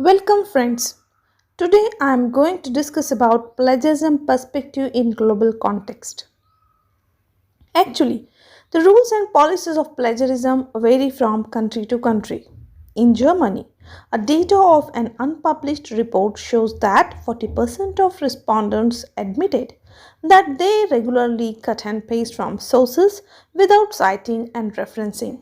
Welcome friends. Today I am going to discuss about plagiarism perspective in global context. Actually, the rules and policies of plagiarism vary from country to country. In Germany, a data of an unpublished report shows that 40% of respondents admitted that they regularly cut and paste from sources without citing and referencing.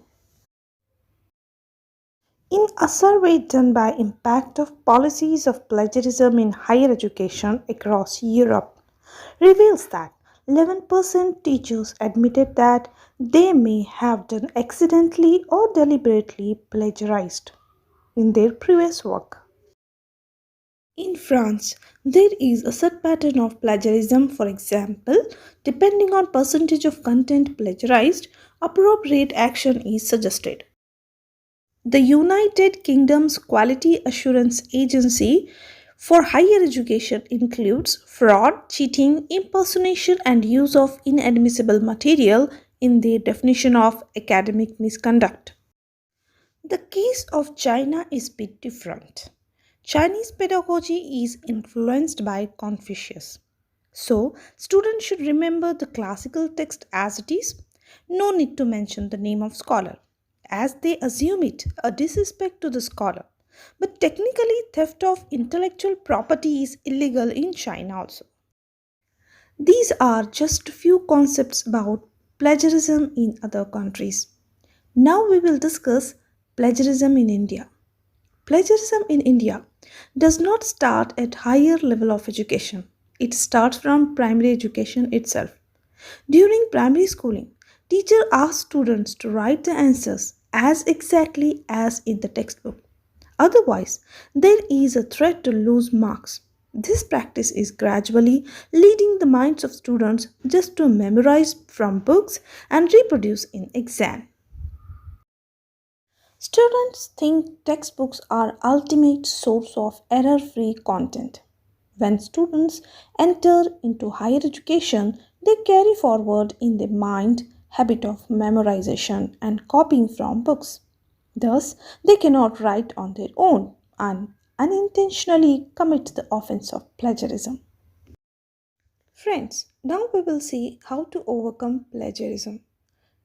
In a survey done by Impact of Policies of Plagiarism in Higher Education across Europe, reveals that 11% teachers admitted that they may have done accidentally or deliberately plagiarized in their previous work. In France, there is a set pattern of plagiarism. For example, depending on percentage of content plagiarized, appropriate action is suggested. The United Kingdom's Quality Assurance Agency for Higher Education includes fraud, cheating, impersonation, and use of inadmissible material in their definition of academic misconduct. The case of China is a bit different. Chinese pedagogy is influenced by Confucius. So, students should remember the classical text as it is. No need to mention the name of scholar, as they assume it a disrespect to the scholar. But technically, theft of intellectual property is illegal in China also. These are just a few concepts about plagiarism in other countries. Now we will discuss plagiarism in India. Plagiarism in India does not start at higher level of education. It starts from primary education itself. During primary schooling, teacher asks students to write the answers as exactly as in the textbook. Otherwise, there is a threat to lose marks. This practice is gradually leading the minds of students just to memorize from books and reproduce in exam. Students think textbooks are ultimate source of error-free content. When students enter into higher education, they carry forward in their mind habit of memorization and copying from books. Thus, they cannot write on their own and unintentionally commit the offense of plagiarism. Friends, now we will see how to overcome plagiarism.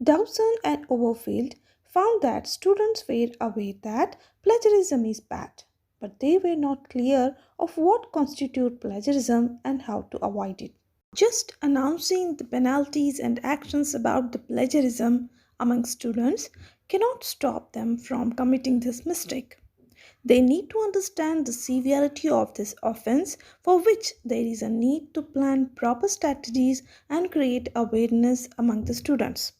Dawson and Overfield found that students were aware that plagiarism is bad, but they were not clear of what constitutes plagiarism and how to avoid it. Just announcing the penalties and actions about the plagiarism among students cannot stop them from committing this mistake. They need to understand the severity of this offense, for which there is a need to plan proper strategies and create awareness among the students.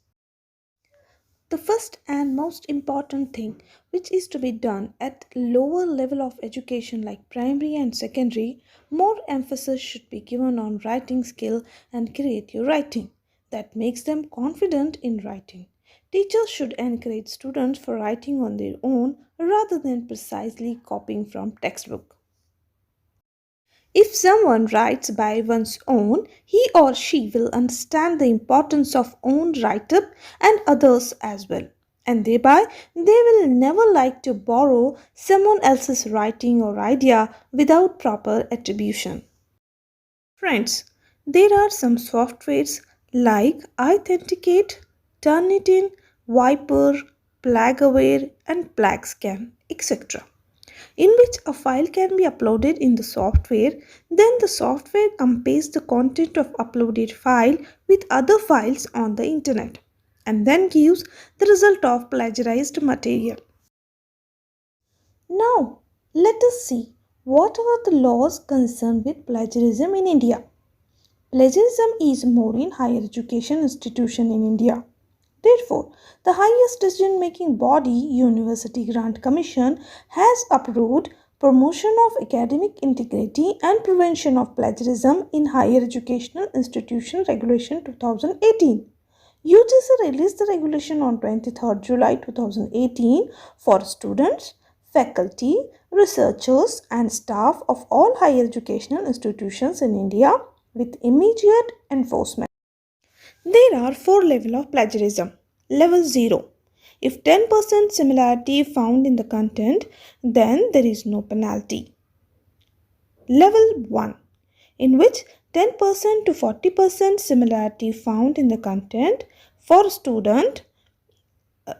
The first and most important thing which is to be done at lower level of education like primary and secondary, more emphasis should be given on writing skill and creative writing that makes them confident in writing. Teachers should encourage students for writing on their own rather than precisely copying from textbook. If someone writes by one's own, he or she will understand the importance of own write up and others as well. And thereby, they will never like to borrow someone else's writing or idea without proper attribution. Friends, there are some softwares like iThenticate, Turnitin, Viper, Plagaware, and Plagscan, etc., in which a file can be uploaded in the software. Then the software compares the content of uploaded file with other files on the internet and then gives the result of plagiarized material. Now, let us see what are the laws concerned with plagiarism in India. Plagiarism is more in higher education institution in India. Therefore, the highest decision-making body, University Grant Commission, has approved promotion of academic integrity and prevention of plagiarism in higher educational institution regulation 2018. UGC released the regulation on 23rd July 2018 for students, faculty, researchers and staff of all higher educational institutions in India with immediate enforcement. There are four levels of plagiarism. Level 0. If 10% similarity found in the content, then there is no penalty. Level 1, in which 10% to 40% similarity found in the content. For student,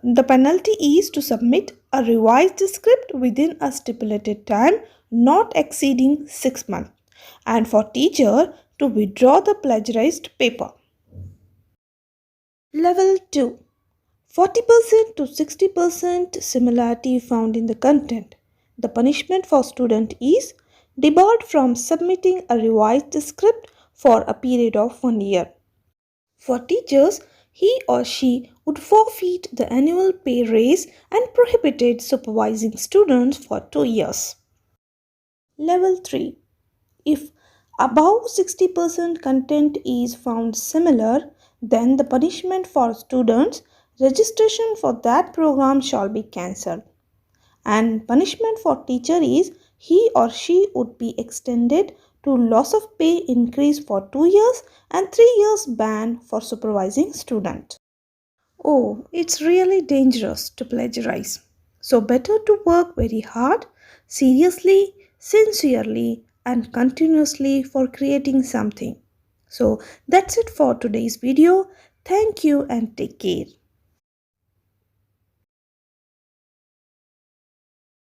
the penalty is to submit a revised script within a stipulated time not exceeding 6 months, and for teacher to withdraw the plagiarized paper. Level 2, 40% to 60% similarity found in the content. The punishment for student is debarred from submitting a revised script for a period of 1 year. For teachers, he or she would forfeit the annual pay raise and prohibited supervising students for 2 years. Level 3, if above 60% content is found similar, then the punishment for students registration for that program shall be cancelled. And punishment for teacher is he or she would be extended to loss of pay increase for 2 years and 3 years ban for supervising student. Oh, it's really dangerous to plagiarize. So better to work very hard, seriously, sincerely and continuously for creating something. So that's it for today's video. Thank you and take care.